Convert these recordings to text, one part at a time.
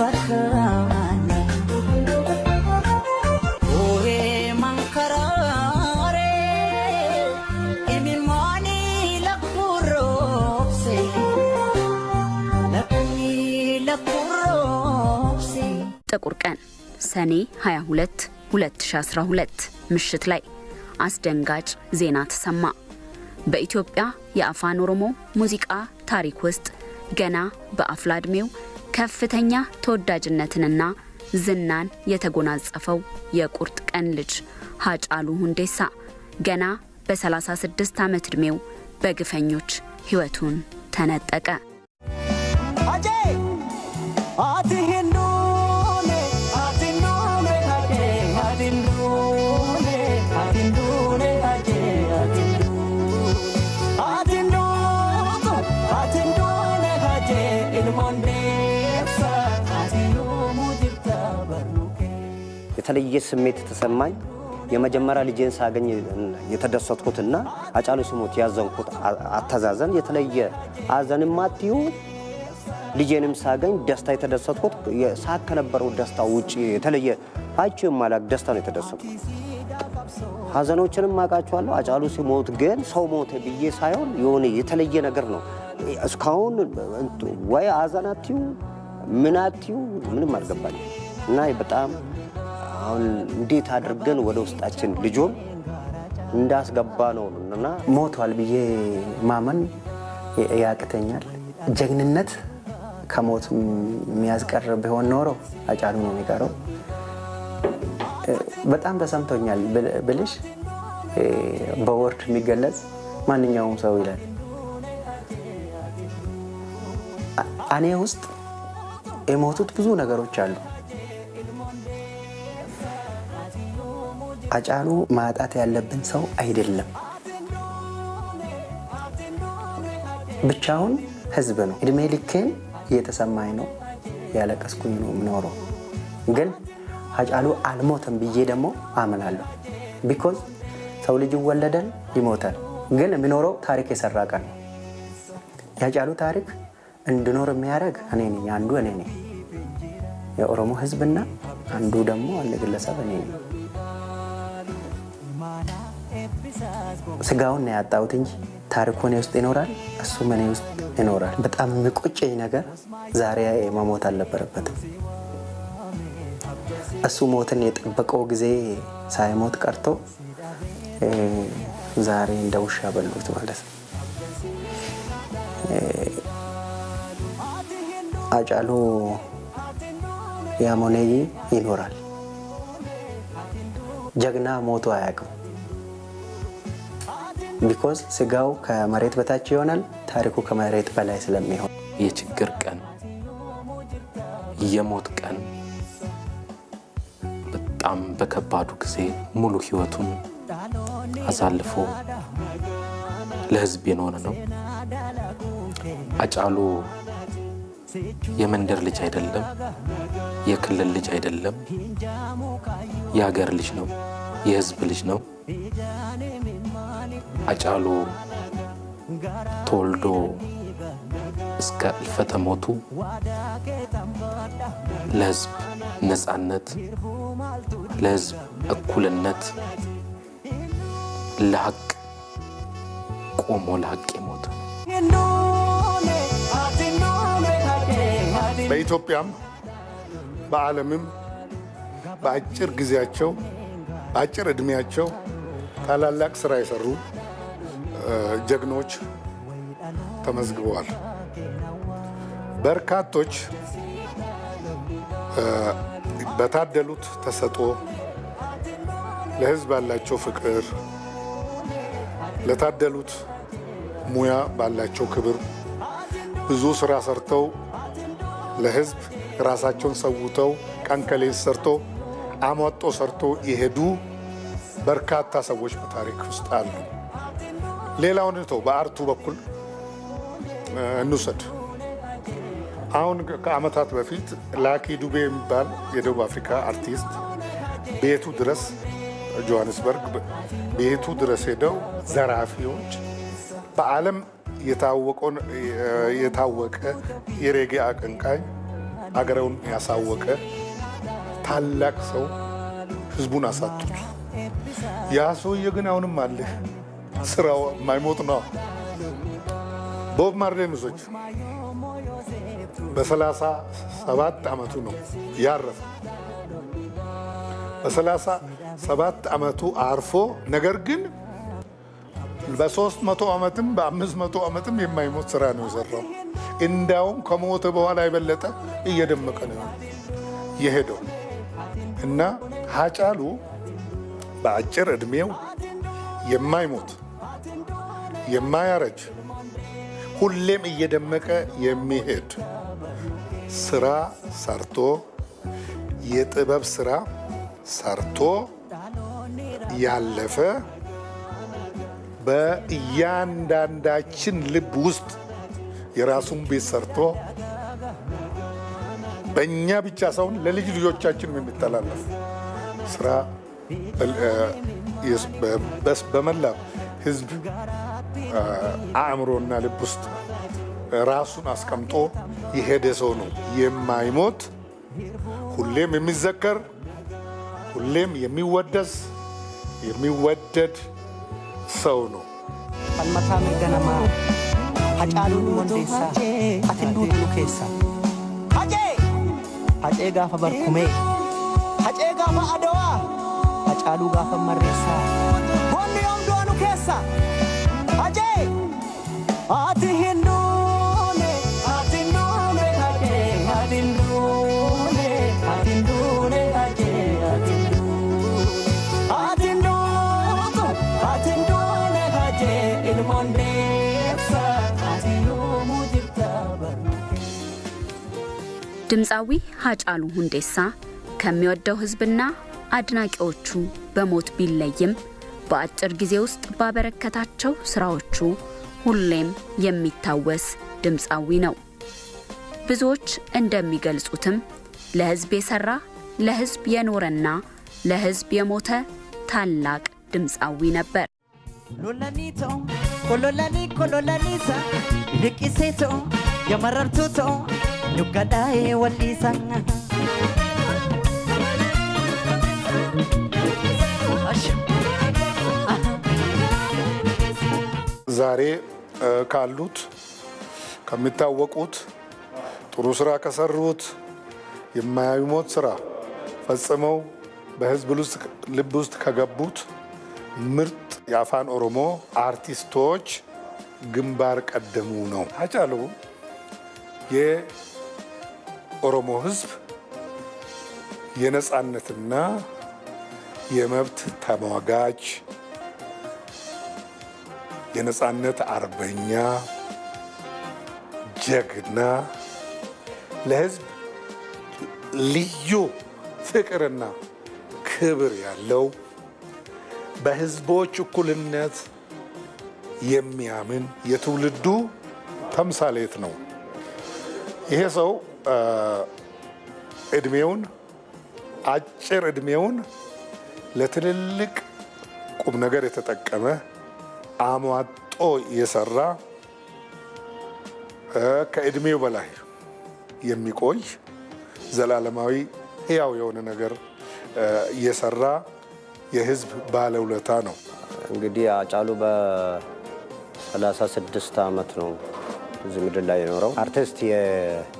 فرخاني وهي منكراري إمي ماني لكوروبسي لكوروبسي ጥቁር ቀን ሰኔ 22 2012 ምሽት ላይ አስደንጋጭ ዜና ተሰማ። በኢትዮጵያ የአፋን ኦሮሞ ሙዚቃ ታሪክ ውስጥ ገና በአፍላ ዕድሜው ከፍተኛ ተወዳጅነትንና ዝናን የተጎናጸፈው የቁርጥ ቀን ልጅ ሃጫሉ ሁንዴሳ ገና በ36 ዓመት ዕድሜው በግፈኞች ሕይወቱን ተነጠቀ። የተለየ ስሜት ተሰማኝ። የመጀመሪያ ልጄን ሳገኝ የተደሰትኩትና ሃጫሉ ሲሞት ያዘንኩት አተዛዘን የተለየ አዘንም ማጥዩ ልጄንም ሳገኝ ደስታ የተደሰትኩት የሳከነበረው ደስታ ውጪ የተለየ አይቼው ማላክ ደስታ ነው የተደሰትኩት። ሀዘኖችንም ማቃቸዋለሁ። ሃጫሉ ሲሞት ግን ሰው ሞተ ብዬ ሳይሆን የሆነ የተለየ ነገር ነው። እስካሁን ወይ አዘናቲው ምናቲው ምንም አልገባኝ እና በጣም አሁን እንዴት አድርገን ወደ ውስጣችን ልጆን እንዳስገባ ነውና ሞቷል ብዬ ማመን ያቅተኛል። ጀግንነት ከሞት የሚያስቀር ቢሆን ኖሮ ሃጫሉ ነው የሚቀረው። በጣም ተሰምቶኛል ብልሽ በወርድ የሚገለጽ ማንኛውም ሰው ይላል። እኔ ውስጥ የሞቱት ብዙ ነገሮች አሉ። ሃጫሉ ማጣት ያለብን ሰው አይደለም። ብቻውን ህዝብ ነው። እድሜ ልኬን እየተሰማኝ ነው፣ ያለቀስኩኝ ነው ምኖረው። ግን ሃጫሉ አልሞተም ብዬ ደግሞ አምናለሁ። ቢኮዝ ሰው ልጅ ይወለዳል ይሞታል፣ ግን ምኖረው ታሪክ የሰራ ቀን ነው። የሃጫሉ ታሪክ እንድኖር የሚያደርግ እኔ ነኝ፣ አንዱ እኔ ነኝ። የኦሮሞ ህዝብና አንዱ ደግሞ አንድ ግለሰብ እኔ ነኝ። ስጋውን ነው ያጣሁት እንጂ ታሪኩ እኔ ውስጥ ይኖራል፣ እሱ እኔ ውስጥ ይኖራል። በጣም የሚቆጨኝ ነገር ዛሬ መሞት አልነበረበትም። እሱ ሞትን የጠበቀው ጊዜ ሳይሞት ቀርቶ ዛሬ እንደ ውሻ በሉት ማለት ነው። ሃጫሉ ያሞኔይ ይኖራል። ጀግና ሞቶ አያውቅም። ቢኮዝ ስጋው ከመሬት በታች ይሆናል፣ ታሪኩ ከመሬት በላይ ስለሚሆን የችግር ቀን የሞት ቀን በጣም በከባዱ ጊዜ ሙሉ ህይወቱን አሳልፎ ለህዝብ የኖረ ነው። ሃጫሉ የመንደር ልጅ አይደለም፣ የክልል ልጅ አይደለም፣ የሀገር ልጅ ነው፣ የህዝብ ልጅ ነው። ሃጫሉ ተወልዶ እስከ እልፈተ ሞቱ ለህዝብ ነፃነት፣ ለህዝብ እኩልነት፣ ለሐቅ ቆሞ ለሐቅ ሞተ። በኢትዮጵያም በዓለምም በአጭር ጊዜያቸው በአጭር እድሜያቸው ታላላቅ ስራ የሰሩ ጀግኖች ተመዝግበዋል። በርካቶች በታደሉት ተሰጥኦ ለህዝብ ያላቸው ፍቅር፣ ለታደሉት ሙያ ባላቸው ክብር ብዙ ስራ ሰርተው ለህዝብ ራሳቸውን ሰውተው ቀንከሌን ሰርቶ አሟጦ ሰርቶ ይሄዱ በርካታ ሰዎች በታሪክ ውስጥ አሉ። ሌላውን ነው በአርቱ በኩል እንውሰድ። አሁን ከአመታት በፊት ላኪ ዱቤ የሚባል የደቡብ አፍሪካ አርቲስት ቤቱ ድረስ ጆሃንስበርግ ቤቱ ድረስ ሄደው ዘራፊዎች በዓለም የታወቀ የሬጌ አቀንቃኝ አገረውን ያሳወቀ ታላቅ ሰው ህዝቡን አሳጡት። ያ ሰውዬ ግን አሁንም አለ፣ ስራው የማይሞት ነው። ቦብ ማርሌ ሙዚክ በ37 ዓመቱ ነው ያረፈው። በ37 ዓመቱ አርፎ ነገር ግን በ300 ዓመትም በ500 ዓመትም የማይሞት ስራ ነው የሰራው። እንዳውም ከሞተ በኋላ የበለጠ እየደመቀ ነው የሄደው እና ሃጫሉ በአጭር እድሜው የማይሞት የማያረጅ ሁሌም እየደመቀ የሚሄድ ስራ ሰርቶ የጥበብ ስራ ሰርቶ ያለፈ በእያንዳንዳችን ልብ ውስጥ የራሱን ቤት ሰርቶ በእኛ ብቻ ሳይሆን ለልጅ ልጆቻችን የሚተላለፍ ስራ በመላ ህዝብ አእምሮና ልብ ውስጥ ራሱን አስቀምጦ የሄደ ሰው ነው። የማይሞት ሁሌም የሚዘከር ሁሌም የሚወደስ የሚወደድ ሰው ነው። አልመታም ገነማ ሃጫሉን ወንዴሳ አትንዱ ዱኬሳ ሃጬ ጋፈ በርኩሜ ሃጬ ጋፈ አድዋ ሃጫሉ ጋፈ መሬሳ ጎን ዮም ዶኑ ኬሳ ሃጬ አትንዱኔ አትንዱኔ ሃጬ አትንዱኔ አትንዱኔ ሃጬ አትንዱኔ ሃጬ ኢልሞንዴሳ አትዩሙ ጅርታ ድምፃዊ ሃጫሉ ሁንዴሳ ከሚወደው ህዝብና አድናቂዎቹ በሞት ቢለይም በአጭር ጊዜ ውስጥ ባበረከታቸው ስራዎቹ ሁሌም የሚታወስ ድምፃዊ ነው። ብዙዎች እንደሚገልጹትም ለህዝብ የሰራ ለህዝብ የኖረና ለህዝብ የሞተ ታላቅ ድምፃዊ ነበር። ሎላኒቶ ኮሎላኒሳ ልቂሴቶ የመረርቱቶ ኑጋዳዬ ወሊሳ ዛሬ ካሉት ከሚታወቁት ጥሩ ስራ ከሰሩት የማይሞት ስራ ፈጽመው በህዝብ ልብ ውስጥ ከገቡት ምርጥ የአፋን ኦሮሞ አርቲስቶች ግንባር ቀደሙ ነው። ሃጫሉ የኦሮሞ ህዝብ የነጻነትና የመብት ተሟጋች የነጻነት አርበኛ ጀግና ለህዝብ ልዩ ፍቅርና ክብር ያለው በህዝቦች እኩልነት የሚያምን የትውልዱ ተምሳሌት ነው። ይሄ ሰው አጭር እድሜውን ለትልልቅ ቁም ነገር የተጠቀመ አሟጦ የሰራ ከእድሜው በላይ የሚቆይ ዘላለማዊ ህያው የሆነ ነገር የሰራ የህዝብ ባለውለታ ነው። እንግዲህ ሃጫሉ በ36 ዓመት ነው እዚህ ምድር ላይ የኖረው። አርቲስት የህዝብ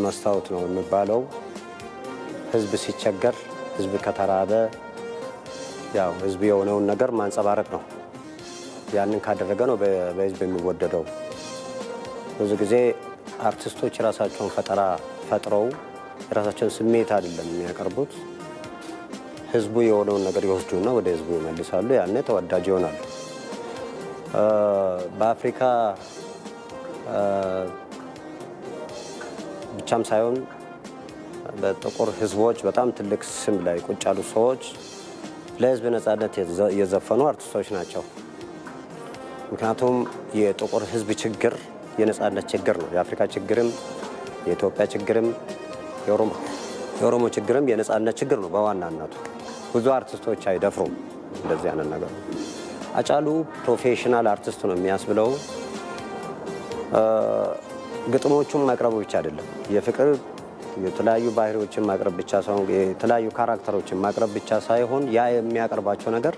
መስታወት ነው የሚባለው። ህዝብ ሲቸገር፣ ህዝብ ከተራበ ያው ህዝብ የሆነውን ነገር ማንጸባረቅ ነው። ያንን ካደረገ ነው በህዝብ የሚወደደው። ብዙ ጊዜ አርቲስቶች ራሳቸውን ፈጥረው የራሳቸውን ስሜት አይደለም የሚያቀርቡት። ህዝቡ የሆነውን ነገር ይወስዱና ወደ ህዝቡ ይመልሳሉ። ያኔ ተወዳጅ ይሆናሉ። በአፍሪካ ብቻም ሳይሆን በጥቁር ህዝቦች በጣም ትልቅ ስም ላይ ቁጭ ያሉ ሰዎች ለህዝብ ነጻነት የዘፈኑ አርቲስቶች ናቸው። ምክንያቱም የጥቁር ህዝብ ችግር የነጻነት ችግር ነው። የአፍሪካ ችግርም የኢትዮጵያ ችግርም የኦሮሞ ችግርም የነጻነት ችግር ነው በዋናነቱ። ብዙ አርቲስቶች አይደፍሩም እንደዚህ አይነት ነገር። ሃጫሉ ፕሮፌሽናል አርቲስት ነው የሚያስብለው። ግጥሞቹን ማቅረብ ብቻ አይደለም የፍቅር የተለያዩ ባህሪዎችን ማቅረብ ብቻ ሳይሆን የተለያዩ ካራክተሮችን ማቅረብ ብቻ ሳይሆን ያ የሚያቀርባቸው ነገር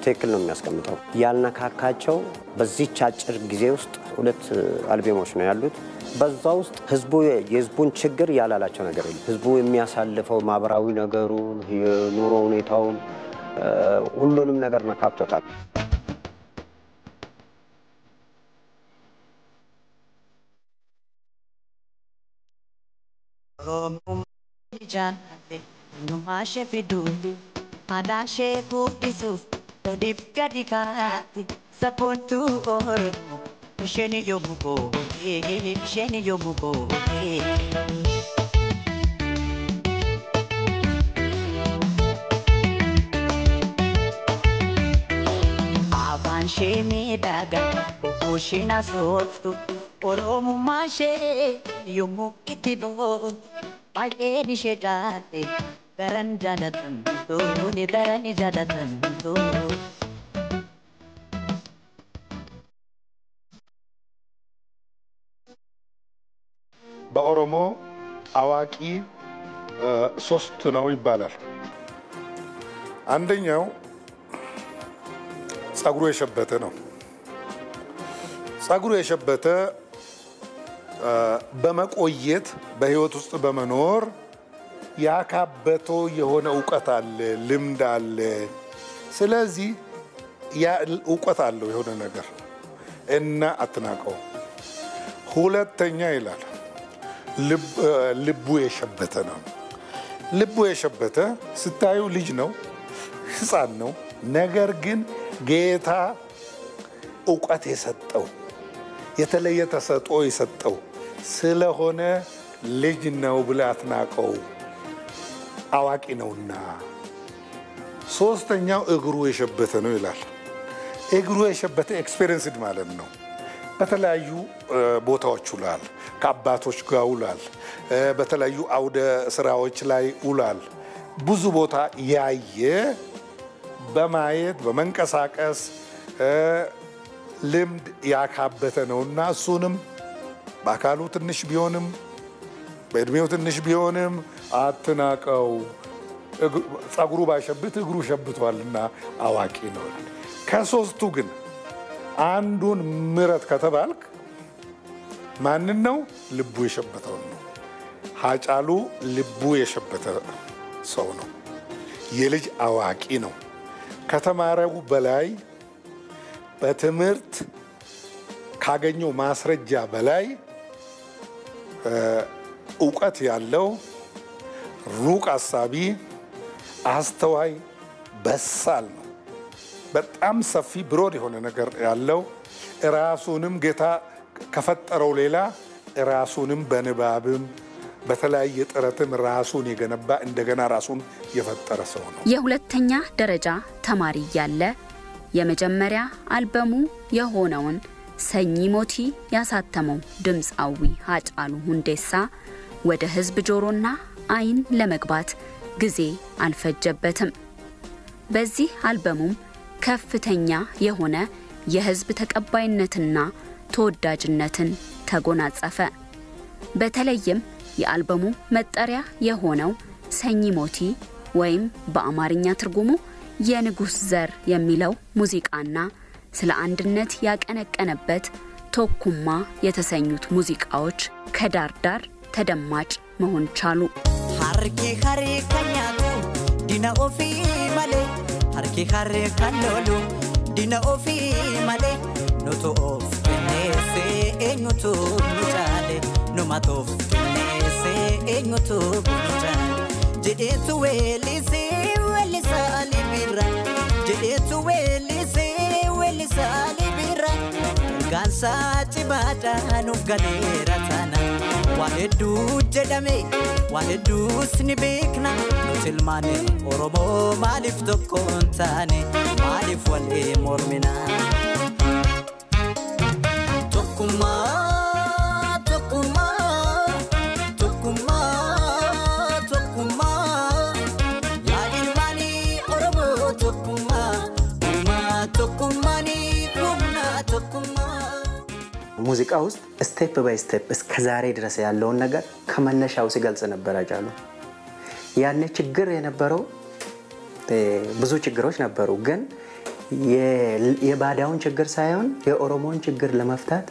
ትክክል ነው የሚያስቀምጠው ያልነካካቸው በዚህ አጭር ጊዜ ውስጥ 2 አልበሞች ነው ያሉት በዛ ውስጥ ህዝቡ የህዝቡን ችግር ያላላቸው ነገር የለም ህዝቡ የሚያሳልፈው ማብራዊ ነገሩ የኑሮ ሁኔታው ሁሉንም ነገር ነካክቶታል Janate numashe fidundi adashe kutisuf dipkadikati sapotu or sheni yobuko avan shemi daga kushina sotu oromu mashe yomukitido Aleni shejate karan janatan tu nidarani janatan tu በኦሮሞ አዋቂ 3 ነው ይባላል አንደኛው ጸጉሩ የሸበተ ነው ጸጉሩ የሸበተ በመቆየት በህይወት ውስጥ በመኖር ያካበቶ የሆነ ዕውቀት አለ ልምድ አለ ስለዚህ ያ ዕውቀት አለው የሆነ ነገር እና አትናቀው ሁለተኛ ይላል ልቡ የሸበተ ነው ልቡ የሸበተ ስታዩ ልጅ ነው ህፃን ነው ነገር ግን ጌታ ዕውቀት የሰጠው የተለየ ተሰጦ የሰጠው ስለሆነ ልጅ ነው ብላትናቀው አዋቂ ነውና ሶስተኛው እግሩ የሸበተ ነው ይላል እግሩ የሸበተ ኤክስፒሪየንስድ ማለት ነው በተለያዩ ቦታዎች ውላል ከአባቶች ጋር ውላል በተለያዩ አውደ ስራዎች ላይ ውላል ብዙ ቦታ ያየ በማየት በመንቀሳቀስ ልምድ ያካበተ ነውና እሱንም በአካሉ ትንሽ ቢሆንም በእድሜው ትንሽ ቢሆንም አትናቀው ጸጉሩ ባይሸብት እግሩ ሸብቷልና አዋቂ ነው ከሶስቱ ግን አንዱን ምረት ከተባልክ ማንን ነው ልቡ የሸበተው ነው ሀጫሉ ልቡ የሸበተ ሰው ነው የልጅ አዋቂ ነው ከተማረው በላይ በትምህርት ካገኘው ማስረጃ በላይ ዕውቀት ያለው ሩቅ አሳቢ አስተዋይ በሳል ነው በጣም ሰፊ ብሮድ የሆነ ነገር ያለው ራሱንም ጌታ ከፈጠረው ሌላ ራሱንም በንባብም በተለያየ ጥረትም ራሱን የገነባ እንደገና ራሱን የፈጠረ ሰው ነው የሁለተኛ ደረጃ ተማሪ ያለ የመጀመሪያ አልበሙ የሆነውን ሰኚ ሞቲ ያሳተመው ድምጻዊ ሀጫሉ ሁንዴሳ ወደ ህዝብ ጆሮና አይን ለመግባት ጊዜ አልፈጀበትም በዚህ አልበሙም ከፍተኛ የሆነ የህዝብ ተቀባይነትና ተወዳጅነትን ተጎናጸፈ በተለይም የአልበሙ መጠሪያ የሆነው ሰኚ ሞቲ ወይም በአማርኛ ትርጉሙ የንጉስ ዘር የሚለው ሙዚቃና ስለ አንድነት ያቀነቀነበት ቶኩማ የተሰኙት ሙዚቃዎች ከዳር ዳር ተደማጭ መሆን ቻሉ harki khare kanyatu dina ofi male harki khare kanolu dina ofi male no to of nese enyutu mutale no matof nese enyutu mutale jedetu welise welisa libira jedetu welise welisa libira gansa chibata nuf galera tana wahedu jedame wahedu snibekna nutilmane oromo malif tokontane malif wale mormina tokuma tokuma tokuma tokuma ya ilmani oromo tokuma uma tokumani kumna tokuma ሙዚቃ በሙዚቃ ውስጥ ስቴፕ ባይ ስቴፕ እስከ ዛሬ ድረስ ያለውን ነገር ከመነሻው ሲገልጽ ነበር አጫሉ። ያኔ ችግር የነበረው ብዙ ችግሮች ነበሩ፣ ግን የባዳውን ችግር ሳይሆን የኦሮሞን ችግር ለመፍታት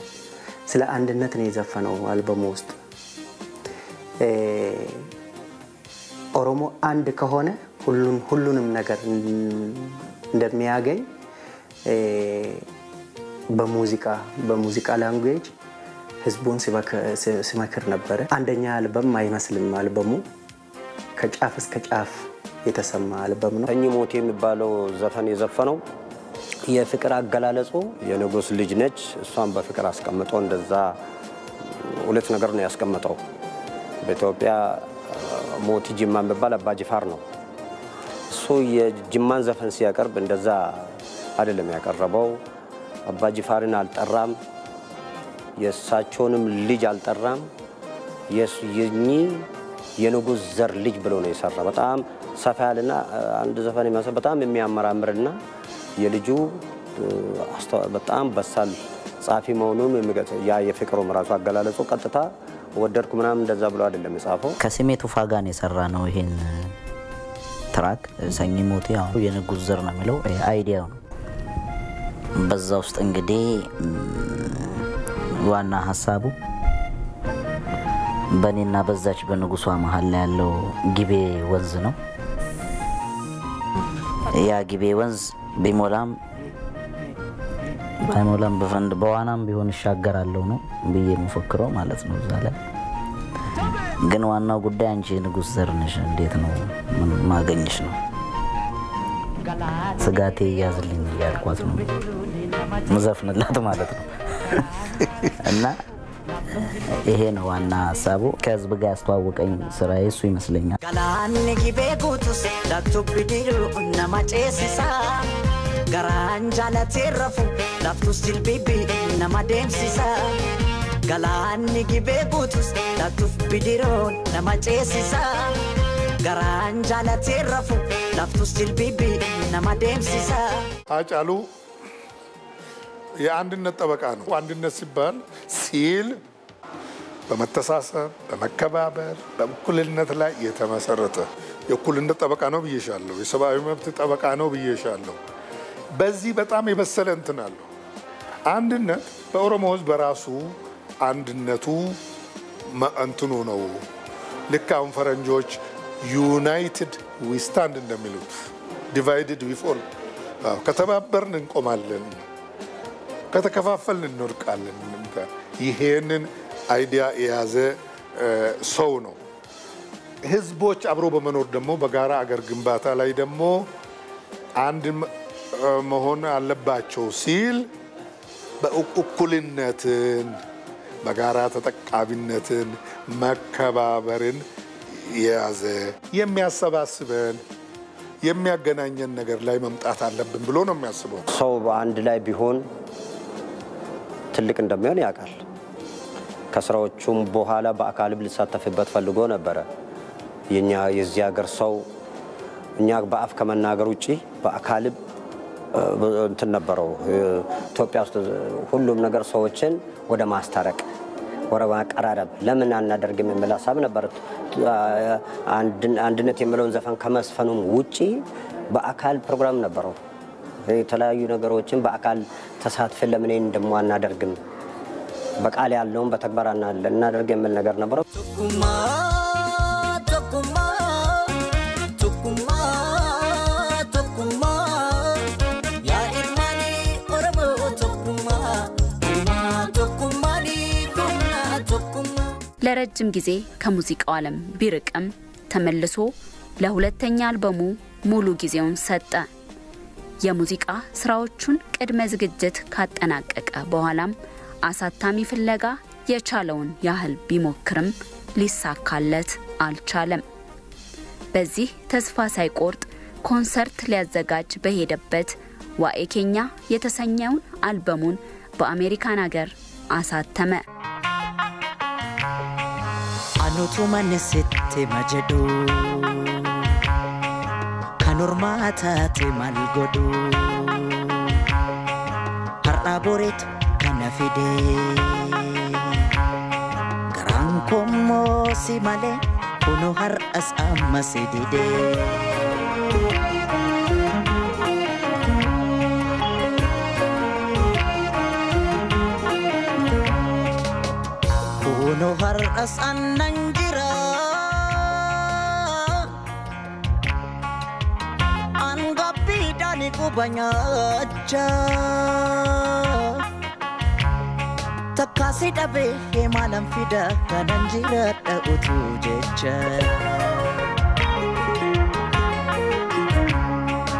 ስለ አንድነት ነው የዘፈነው አልበሙ ውስጥ። ኦሮሞ አንድ ከሆነ ሁሉንም ነገር እንደሚያገኝ በሙዚቃ ላንጉዌጅ ህዝቡን ሲመክር ነበር። አንደኛ አልበም አይመስልም አልበሙ ከጫፍ እስከ ጫፍ የተሰማ አልበም ነው። ሰኚ ሞቴ የሚባለው ዘፈን የዘፈነው የፍቅር አገላለጹ የንጉስ ልጅ ነች፣ እሷን በፍቅር አስቀምጦ እንደዛ ሁለት ነገር ነው ያስቀምጠው። በኢትዮጵያ ሞቲ ጅማ የሚባል አባ ጅፋር ነው። እሱ የጅማን ዘፈን ሲያቀርብ እንደዛ አይደለም ያቀረበው። አባ ጅፋርን አልጠራም፣ የሳቸውንም ልጅ አልጠራም። የንጉስ ዘር ልጅ ብሎ ነው የሰራ። በጣም ሰፋ ያለና አንድ ዘፈን የሚያሰ በጣም የሚያመራምርና የልጁ በጣም በሳል ጻፊ መሆኑን የሚገልጽ ያ የፍቅሩ ራሱ አገላለጹ ቀጥታ ወደድኩ ምናምን እንደዛ ብሎ አይደለም የጻፈው። ከስሜ ቱፋ ጋር ነው የሰራ ነው ይሄን ትራክ። ሰኚ ሞቴ አሁን የንጉስ ዘር ነው የሚለው አይዲያው ነው። በዛ ውስጥ እንግዲህ ዋና ሐሳቡ በኔና በዛች በንጉሷ መሃል ላይ ያለው ጊቤ ወንዝ ነው። ያ ጊቤ ወንዝ ቢሞላም ባይሞላም በፈንድ በዋናም ቢሆን ይሻገራለው ነው ብዬ መፈክረው ማለት ነው። ዛለ ግን ዋናው ጉዳይ አንቺ ንጉስ ዘር ነሽ፣ እንዴት ነው ማገኝሽ ነው ስጋቴ ያዝልኝ ያልኳት ነው መዘፍንላት ማለት ነው። እና ይሄ ነው ዋና ሐሳቡ። ከህዝብ ጋር ያስተዋወቀኝ ስራዬ እሱ ይመስለኛል። ገላን ጊቤ ጉቱስ ዳክቱብ ቢዲሩ ነማጨሲሳ ገራን ጃለቴ ረፉ ላፍቱስ ጅልቢቢ ነማደምሲሳ ገላን ጊቤ ጉቱስ ዳክቱብ ቢዲሩ ነማጨሲሳ ገራን ጃለቴ ረፉ ላፍቱስ ጅልቢቢ ነማደምሲሳ አጫሉ የአንድነት ጠበቃ ነው። አንድነት ሲል በመተሳሰብ በመከባበር በእኩልነት ላይ የተመሰረተ የእኩልነት ጠበቃ ነው ብዬሻለሁ። የሰብአዊ መብት ጠበቃ ነው ብዬሻለሁ። በዚህ በጣም የበሰለ እንትን አለው። አንድነት በኦሮሞ ህዝብ በራሱ አንድነቱ እንትኑ ነው። ልክ አሁን ፈረንጆች ዩናይትድ ዊ ስታንድ እንደሚሉት ዲቫይድድ ዊ ፎል፣ ከተባበርን እንቆማለን፣ ከተከፋፈልን እንወድቃለን። ይሄንን አይዲያ የያዘ ሰው ነው። ህዝቦች አብሮ በመኖር ደግሞ በጋራ አገር ግንባታ ላይ ደግሞ አንድ መሆን አለባቸው ሲል በእኩልነትን፣ በጋራ ተጠቃሚነትን፣ መከባበርን የያዘ የሚያሰባስበን የሚያገናኘን ነገር ላይ መምጣት አለብን ብሎ ነው የሚያስበው። ሰው በአንድ ላይ ቢሆን ትልቅ እንደሚሆን ያውቃል። ከስራዎቹም በኋላ በአካል ሊሳተፍበት ፈልጎ ነበር። የዚህ ሀገር ሰው እኛ በአፍ ከመናገር ውጪ በአካል እንትን ነበረው። ኢትዮጵያ ውስጥ ሁሉም ነገር ሰዎችን ወደ ማስታረቅ ወደ ማቀራረብ ለምን አናደርግም የሚል ሀሳብ ነበር። አንድነት የሚለውን ዘፈን ከመስፈኑም ውጪ በአካል ፕሮግራም ነበረው። የተለያዩ ነገሮችን በአካል ተሳትፈን ለምን እንደማናደርግም በቃል ያለውን በተግባር እናደርግ የሚል ነገር ነበር። ለረጅም ጊዜ ከሙዚቃው ዓለም ቢርቅም ተመልሶ ለሁለተኛ አልበሙ ሙሉ ጊዜውን ሰጠ። የሙዚቃ ስራዎቹን ቅድመ ዝግጅት ካጠናቀቀ በኋላም አሳታሚ ፍለጋ የቻለውን ያህል ቢሞክርም ሊሳካለት አልቻለም። በዚህ ተስፋ ሳይቆርጥ ኮንሰርት ሊያዘጋጅ በሄደበት ዋኤ ኬኛ የተሰኘውን አልበሙን በአሜሪካን ሀገር አሳተመ። አኑቱ ማንስቴ ማጀዱ ከኖርማታቴ ማልጎዱ ሀርዳ ቦሬት ከነፊዴ si male kuno har'as amma si didee. Kuno har'as annan jira angapidani kubanyacha Takasi dhabe malam fida kanan jiradha utuu jecha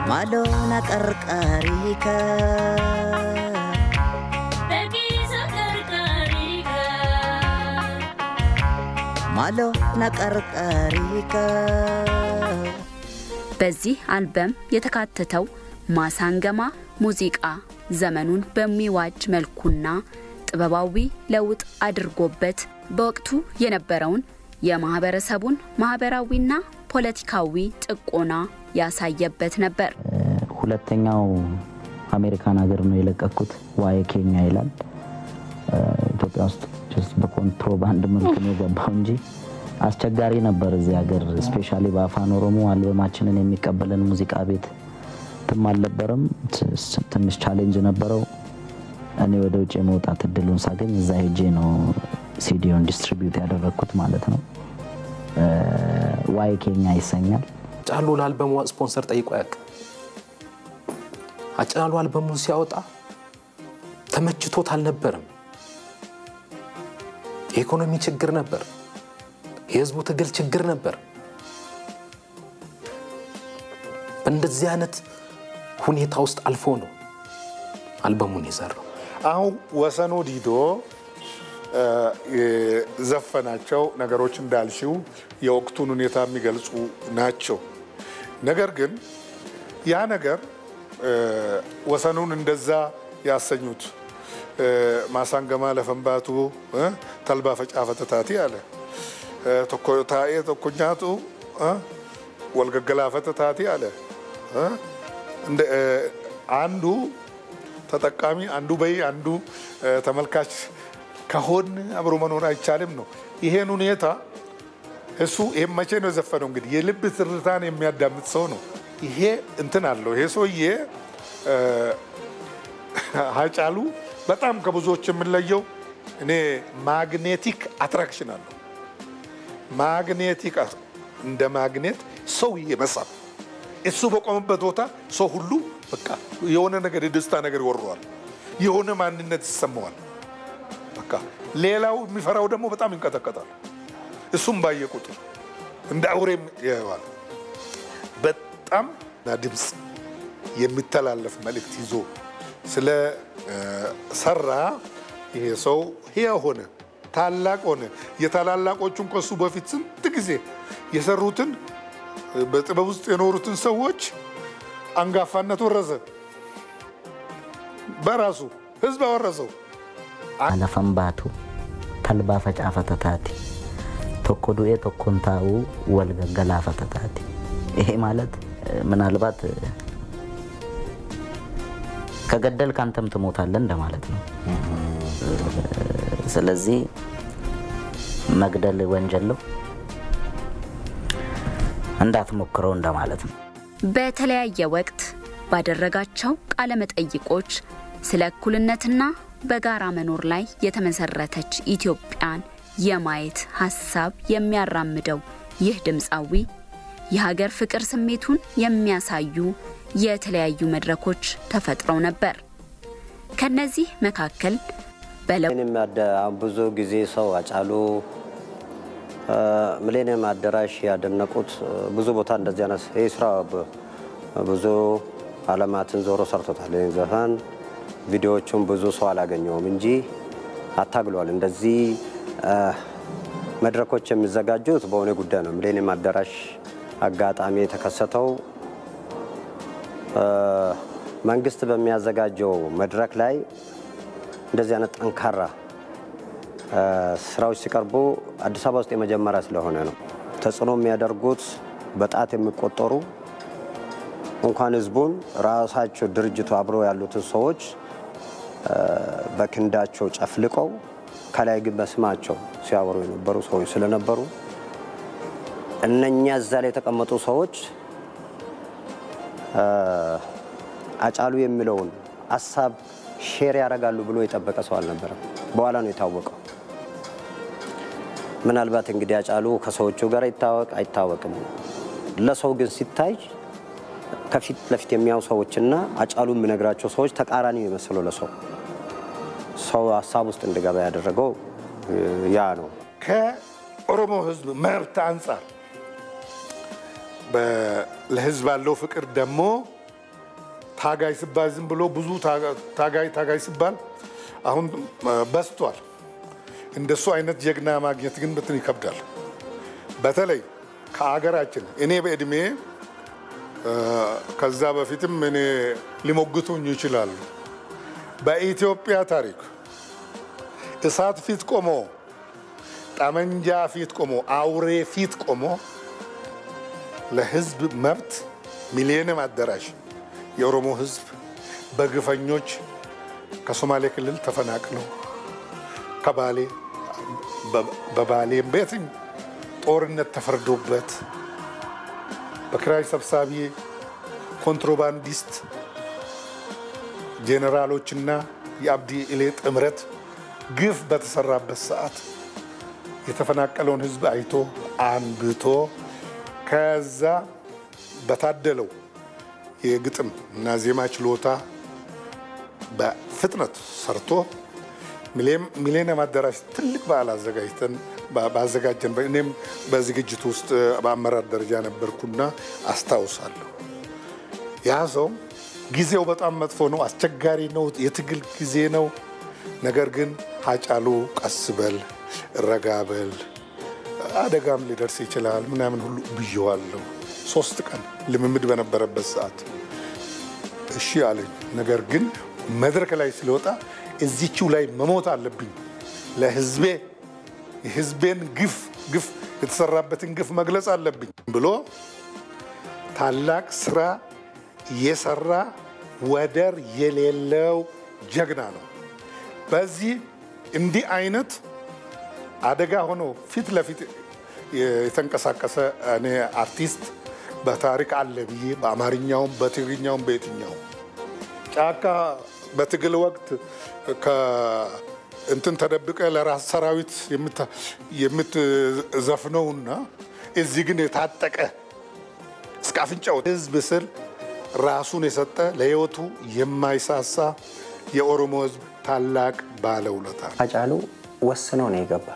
Maaloo na qarqaarii ka Maaloo na qarqaarii ka በዚህ አልበም የተካተተው ማሳንገማ ሙዚቃ ዘመኑን በሚዋጅ መልኩና ጥበባዊ ለውጥ አድርጎበት በወቅቱ የነበረውን የማህበረሰቡን ማህበራዊና ፖለቲካዊ ጥቆና ያሳየበት ነበር። ሁለተኛው አሜሪካን ሀገር ነው የለቀኩት ዋይ ኬኛ ይላል። ኢትዮጵያ ውስጥ just በኮንትሮባንድ መልኩ ነው የገባው እንጂ አስቸጋሪ ነበር እዚህ ሀገር ስፔሻሊ በአፋን ኦሮሞ አልበማችንን የሚቀበለን ሙዚቃ ቤት ተማልነበረም ትንሽ ቻሌንጅ ነበረው። እኔ ወደ ውጭ መውጣት እድሉን ሳገኝ እዛ ሄጄ ነው ሲዲውን ዲስትሪቢዩት ያደረኩት ማለት ነው። ዋይ ኬኛ ይሰኛል። አጫሉ ለአልበሙ ስፖንሰር ጠይቆ ያቅ አጫሉ አልበሙን ሲያወጣ ተመችቶት አልነበረም። የኢኮኖሚ ችግር ነበር። የህዝቡ ትግል ችግር ነበር። በእንደዚህ አይነት ሁኔታ ውስጥ አልፎ ነው አልበሙን የሰራው። አሁን ወሰኑ ዲዶ ዘፈናቸው ነገሮች እንዳልሽው የወቅቱን ሁኔታ የሚገልጹ ናቸው። ነገር ግን ያ ነገር ወሰኑን እንደዛ ያሰኙት ማሳንገማ ለፈንባቱ ተልባ ፈጫፈተታቲ አለ ተኮታኤ ተኮኛቱ ወልገገላፈተታቲ አለ እንደ አንዱ ተጠቃሚ አንዱ በይ አንዱ ተመልካች ከሆን አብሮ መኖር አይቻልም ነው። ይሄን ሁኔታ እሱ መቼ ነው ዘፈነው? እንግዲህ የልብ ትርታን የሚያዳምጥ ሰው ነው። ይሄ እንትን አለው። ይሄ ሰውዬ ሃጫሉ በጣም ከብዙዎች የምንለየው እኔ ማግኔቲክ አትራክሽን አለው። ማግኔቲክ እንደ ማግኔት ሰው ይመሳል። እሱ በቆመበት ቦታ ሰው ሁሉ በቃ የሆነ ነገር የደስታ ነገር ይወርዋል። የሆነ ማንነት ይሰማዋል። በቃ ሌላው የሚፈራው ደግሞ በጣም ይንቀጠቀጣል። እሱም ባየ ቁጥር እንደ አውሬም ያያዋል። በጣም ድምጽ የሚተላለፍ መልእክት ይዞ ስለ ሰራ ይሄ ሰው ሕያው ሆነ፣ ታላቅ ሆነ። የታላላቆቹን ከሱ በፊት ስንት ጊዜ የሰሩትን በጥበብ ውስጥ የኖሩትን ሰዎች አንጋፋነት ወረሰ። በራሱ ህዝብ አወረሰው። አለፈንባቱ ተልባ ፈጫፈተታቲ ተኮዱኤ ተኮንታው ወልገገላፈተታቲ ይሄ ማለት ምናልባት ከገደል ካንተም ትሞታለህ እንደማለት ነው። ስለዚህ መግደል ወንጀል ነው እንዳትሞክረው እንደማለት ነው። በተለያየ ወቅት ባደረጋቸው ቃለ መጠይቆች ስለ እኩልነትና በጋራ መኖር ላይ የተመሰረተች ኢትዮጵያን የማየት ሐሳብ የሚያራምደው ይህ ድምጻዊ የሀገር ፍቅር ስሜቱን የሚያሳዩ የተለያዩ መድረኮች ተፈጥረው ነበር። ከነዚህ መካከል ብዙ ጊዜ ሰው አጫሉ ሚሌኒየም አዳራሽ ያደነቁት ብዙ ቦታ እንደዚህ አይነት የስራ ብዙ ዓለማትን ዞሮ ሰርቶታል። ዘፈን ቪዲዮዎቹን ብዙ ሰው አላገኘውም እንጂ አታግሏል። እንደዚህ መድረኮች የሚዘጋጁት በሆነ ጉዳይ ነው። ሚሌኒየም አዳራሽ አጋጣሚ የተከሰተው መንግስት በሚያዘጋጀው መድረክ ላይ እንደዚህ አይነት ጠንካራ ስራዎች ሲቀርቡ አዲስ አበባ ውስጥ የመጀመሪያ ስለሆነ ነው። ተጽዕኖ የሚያደርጉት በጣት የሚቆጠሩ እንኳን ህዝቡን ራሳቸው ድርጅቱ አብሮ ያሉትን ሰዎች በክንዳቸው ጨፍልቀው ከላይ ግን በስማቸው ሲያወሩ የነበሩ ሰዎች ስለነበሩ እነኛ እዛ ላይ የተቀመጡ ሰዎች አጫሉ የሚለውን ሐሳብ ሼር ያደርጋሉ ብሎ የጠበቀ ሰው አልነበረም። በኋላ ነው የታወቀው። ምናልባት እንግዲህ አጫሉ ከሰዎቹ ጋር አይታወቅም። ለሰው ግን ሲታይ ከፊት ለፊት የሚያዩ ሰዎችና አጫሉ የሚነግራቸው ሰዎች ተቃራኒ የሚመስሉ ለሰው ሰው ሐሳብ ውስጥ እንዲገባ ያደረገው ያ ነው። ከኦሮሞ ሕዝብ መብት አንጻር ለሕዝብ ያለው ፍቅር ደግሞ ታጋይ ሲባል ዝም ብሎ ብዙ ታጋይ ሲባል አሁን በስቷል። እንደሱ አይነት ጀግና ማግኘት ግን በጣም ይከብዳል። በተለይ ከአገራችን እኔ በእድሜ ከዛ በፊትም እኔ ሊሞግቱኝ ይችላሉ። በኢትዮጵያ ታሪክ እሳት ፊት ቆሞ ጠመንጃ ፊት ቆሞ አውሬ ፊት ቆሞ ለህዝብ መብት ሚሊዮን አዳራሽ የኦሮሞ ህዝብ በግፈኞች ከሶማሌ ክልል ተፈናቅለው ከባሌ በባሌ ቤትኝ ጦርነት ተፈርዶበት በክራይ ሰብሳቢ ኮንትሮባንዲስት ጄኔራሎችና የአብዲ ኢሌ ጥምረት ግፍ በተሰራበት ሰዓት የተፈናቀለውን ህዝብ አይቶ አንብቶ ከዛ በታደለው የግጥም እና ዜማ ችሎታ በፍጥነት ሰርቶ ሚሊኒየም አዳራሽ ትልቅ በዓል አዘጋጅተን ባዘጋጀን እኔም በዝግጅቱ ውስጥ በአመራር ደረጃ ነበርኩና አስታውሳለሁ። ያ ሰው ጊዜው በጣም መጥፎ ነው፣ አስቸጋሪ ነው፣ የትግል ጊዜ ነው። ነገር ግን ሃጫሉ ቀስበል ረጋበል አደጋም ሊደርስ ይችላል ምናምን ሁሉ ብየዋለሁ። 3 ቀን ልምምድ በነበረበት ሰዓት እሺ አለኝ። ነገር ግን መድረክ ላይ ስለወጣ እዚህው ላይ መሞት አለብኝ ለህዝቤ የህዝቤን ግፍ የተሰራበትን ግፍ መግለጽ አለብኝ ብሎ ታላቅ ስራ የሰራ ወደር የሌለው ጀግና ነው። በዚህ እንዲህ አይነት አደጋ ሆኖ ፊት ለፊት የተንቀሳቀሰ እኔ አርቲስት በታሪክ አለ ብዬ በአማርኛውም በትግርኛውም በየትኛው ጫካ በትግል ወቅት እንትን ተደብቀ ለራስ ሰራዊት የምትዘፍነውና እዚህ ግን የታጠቀ እስከ አፍንጫው ህዝብ ስል ራሱን የሰጠ ለህይወቱ የማይሳሳ የኦሮሞ ህዝብ ታላቅ ባለውለታ ሃጫሉ ወስኖ ነው የገባ።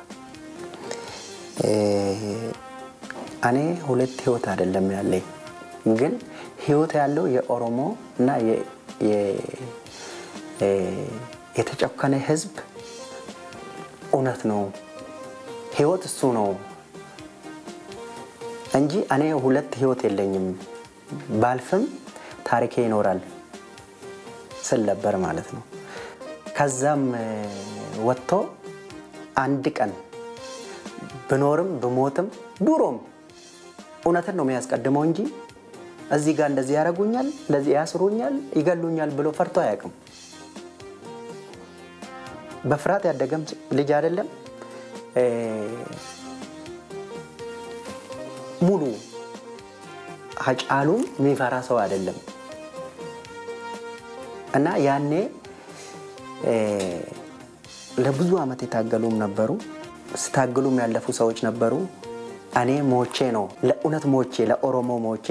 እኔ ሁለት ህይወት አይደለም ያለኝ፣ ግን ህይወት ያለው የኦሮሞ እና የተጨከነ ህዝብ እውነት ነው። ህይወት እሱ ነው እንጂ እኔ ሁለት ህይወት የለኝም። ባልፍም ታሪኬ ይኖራል ስል ነበር ማለት ነው። ከዛም ወጥቶ አንድ ቀን ብኖርም ብሞትም ዱሮም እውነትን ነው የሚያስቀድመው እንጂ እዚህ ጋር እንደዚህ ያረጉኛል፣ እንደዚህ ያስሩኛል፣ ይገሉኛል ብሎ ፈርቶ አያውቅም። በፍርሃት ያደገም ልጅ አይደለም። ሙሉ ሃጫሉን የሚፈራ ሰው አይደለም እና ያኔ ለብዙ አመት የታገሉም ነበሩ፣ ስታገሉም ያለፉ ሰዎች ነበሩ። እኔ ሞቼ ነው ለእውነት ሞቼ ለኦሮሞ ሞቼ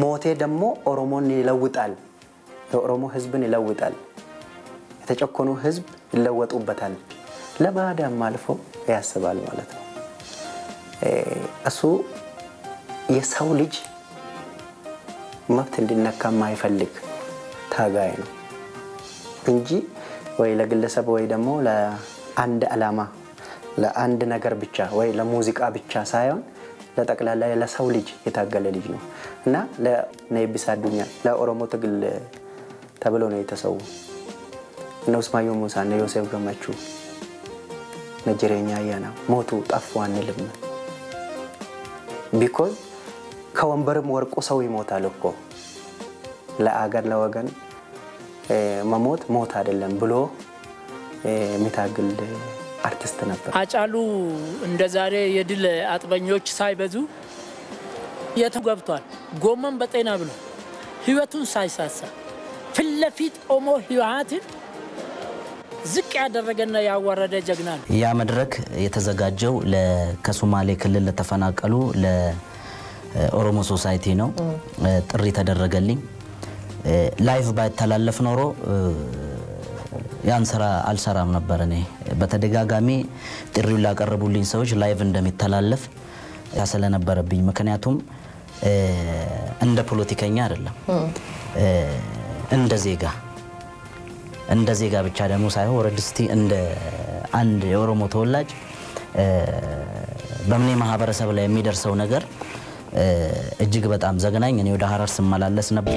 ሞቴ ደግሞ ኦሮሞን ይለውጣል፣ የኦሮሞ ህዝብን ይለውጣል፣ የተጨቆኑ ህዝብ ይለወጡበታል፣ ለባዳም አልፎ ያስባል ማለት ነው። እሱ የሰው ልጅ መብት እንዲነካ ማይፈልግ ታጋይ ነው እንጂ ወይ ለግለሰብ ወይ ደግሞ ለአንድ ዓላማ ለአንድ ነገር ብቻ ወይ ለሙዚቃ ብቻ ሳይሆን ለጠቅላላ ለሰው ልጅ የታገለ ልጅ ነው እና ለነብስ አዱኛ ለኦሮሞ ትግል ተብሎ ነው የተሰው ነው ስማዮ ሙሳ ነው ዮሴፍ ገመቹ ነጀረኛ ያና ሞቱ ጠፉ አንልም። ቢኮዝ ከወንበርም ወርቆ ሰው ይሞታል እኮ ለአገር ለወገን መሞት ሞት አይደለም ብሎ የሚታገል አርቲስት ነበር። ሃጫሉ እንደዛሬ የድል አጥበኞች ሳይበዙ የተገብቷል ጎመን በጤና ብሎ ህይወቱን ሳይሳሳ ፍለፊት ኦሞ ህይወትን ዝቅ ያደረገና ያወረደ ጀግና ነው። ያ መድረክ የተዘጋጀው ከሶማሌ ክልል ለተፈናቀሉ ለኦሮሞ ሶሳይቲ ነው። ጥሪ ተደረገልኝ። ላይቭ ባይተላለፍ ኖሮ ያን ስራ አልሰራም ነበር። እኔ በተደጋጋሚ ጥሪውን ላቀረቡልኝ ሰዎች ላይቭ እንደሚተላለፍ ያሰለነበረብኝ ምክንያቱም እንደ ፖለቲከኛ አይደለም እንደ ዜጋ ብቻ ደግሞ ሳይሆን ወረድስቲ እንደ አንድ የኦሮሞ ተወላጅ በእኔ ማህበረሰብ ላይ የሚደርሰው ነገር እጅግ በጣም ዘግናኝ እኔ ወደ ሐረር ስመላለስ ነበር።